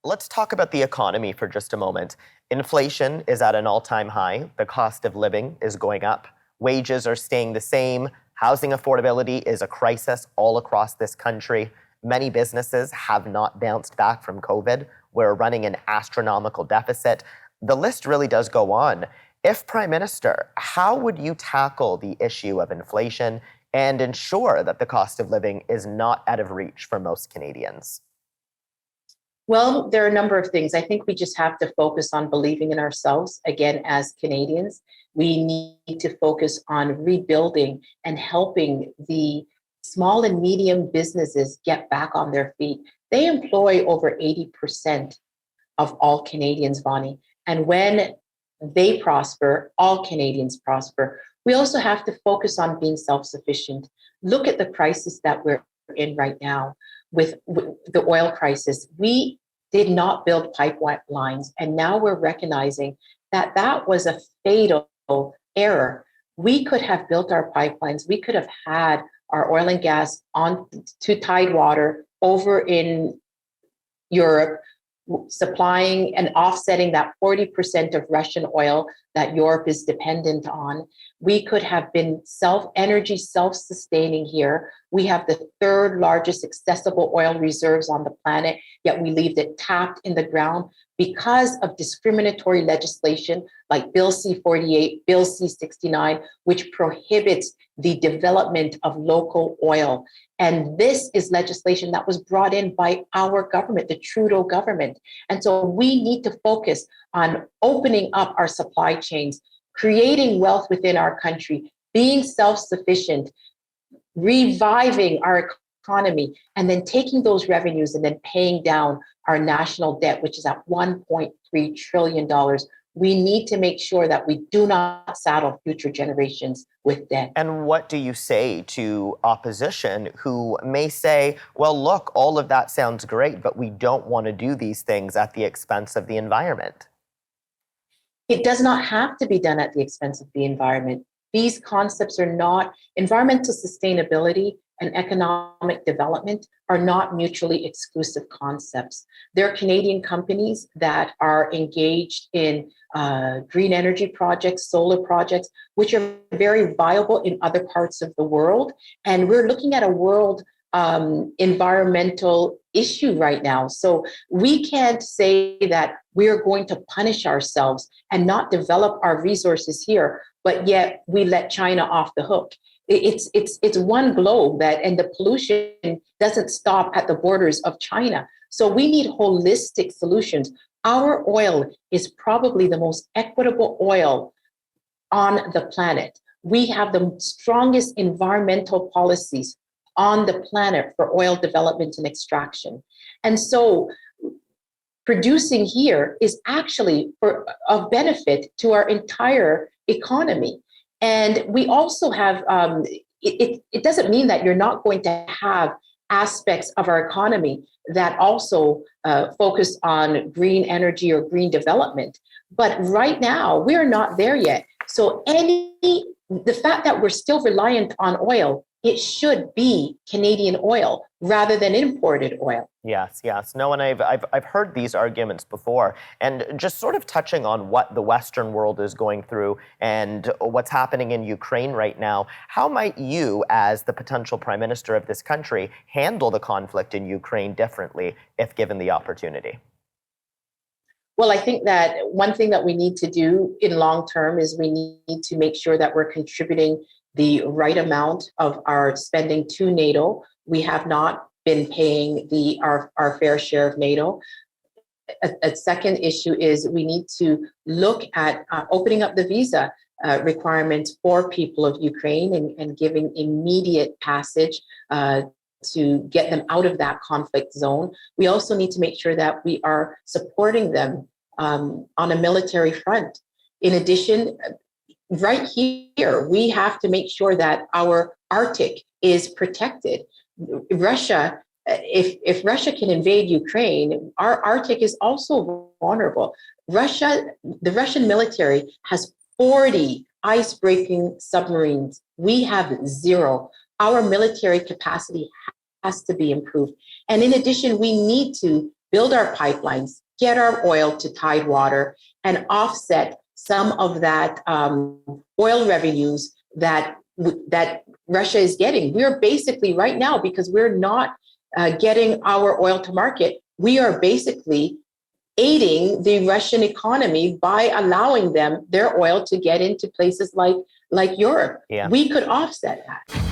Let's talk about the economy for just a moment. Inflation is at an all-time high. The cost of living is going up. Wages are staying the same. Housing affordability is a crisis all across this country. Many businesses have not bounced back from COVID. We're running an astronomical deficit. The list really does go on. If Prime Minister, how would you tackle the issue of inflation and ensure that the cost of living is not out of reach for most Canadians? Well, there are a number of things. I think we just have to focus on believing in ourselves. Again, as Canadians, we need to focus on rebuilding and helping the small and medium businesses get back on their feet. They employ over 80% of all Canadians, Vonny. And when they prosper, all Canadians prosper. We also have to focus on being self-sufficient. Look at the crisis that we're in right now with the oil crisis. We did not build pipelines, and now we're recognizing that that was a fatal error. We could have built our pipelines. We could have had our oil and gas on to Tidewater over in Europe, supplying and offsetting that 40% of Russian oil that Europe is dependent on. We could have been energy self-sustaining here. We have the third largest accessible oil reserves on the planet, yet we leave it tapped in the ground because of discriminatory legislation like Bill C-48, Bill C-69, which prohibits the development of local oil. And this is legislation that was brought in by our government, the Trudeau government. And so we need to focus on opening up our supply chains, creating wealth within our country, being self-sufficient, reviving our economy, and then taking those revenues and then paying down our national debt, which is at $1.3 trillion. We need to make sure that we do not saddle future generations with debt. And what do you say to opposition who may say, well, look, all of that sounds great, but we don't want to do these things at the expense of the environment? It does not have to be done at the expense of the environment. These concepts are not, environmental sustainability and economic development are not mutually exclusive concepts. There are Canadian companies that are engaged in green energy projects, solar projects, which are very viable in other parts of the world. And we're looking at a world environmental issue right now. So we can't say that we're going to punish ourselves and not develop our resources here, but yet we let China off the hook. It's one globe and the pollution doesn't stop at the borders of China. So we need holistic solutions. Our oil is probably the most equitable oil on the planet. We have the strongest environmental policies on the planet for oil development and extraction. And so producing here is actually of benefit to our entire economy. And we also have, it doesn't mean that you're not going to have aspects of our economy that also focus on green energy or green development. But right now, we're not there yet. So the fact that we're still reliant on oil, it should be Canadian oil rather than imported oil. Yes. No, and I've heard these arguments before, and just sort of touching on what the Western world is going through and what's happening in Ukraine right now. How might you, as the potential Prime Minister of this country, handle the conflict in Ukraine differently if given the opportunity? Well, I think that one thing that we need to do in long term is we need to make sure that we're contributing the right amount of our spending to NATO. We have not been paying our fair share of NATO. A second issue is we need to look at opening up the visa requirements for people of Ukraine and giving immediate passage to get them out of that conflict zone. We also need to make sure that we are supporting them on a military front. In addition, right here, we have to make sure that our Arctic is protected. Russia, if Russia can invade Ukraine, our Arctic is also vulnerable. The Russian military has 40 ice-breaking submarines. We have 0. Our military capacity has to be improved. And in addition, we need to build our pipelines, get our oil to Tidewater, and offset some of that oil revenues that Russia is getting. We are basically right now, because we're not getting our oil to market, we are basically aiding the Russian economy by allowing them their oil to get into places like Europe. Yeah. We could offset that.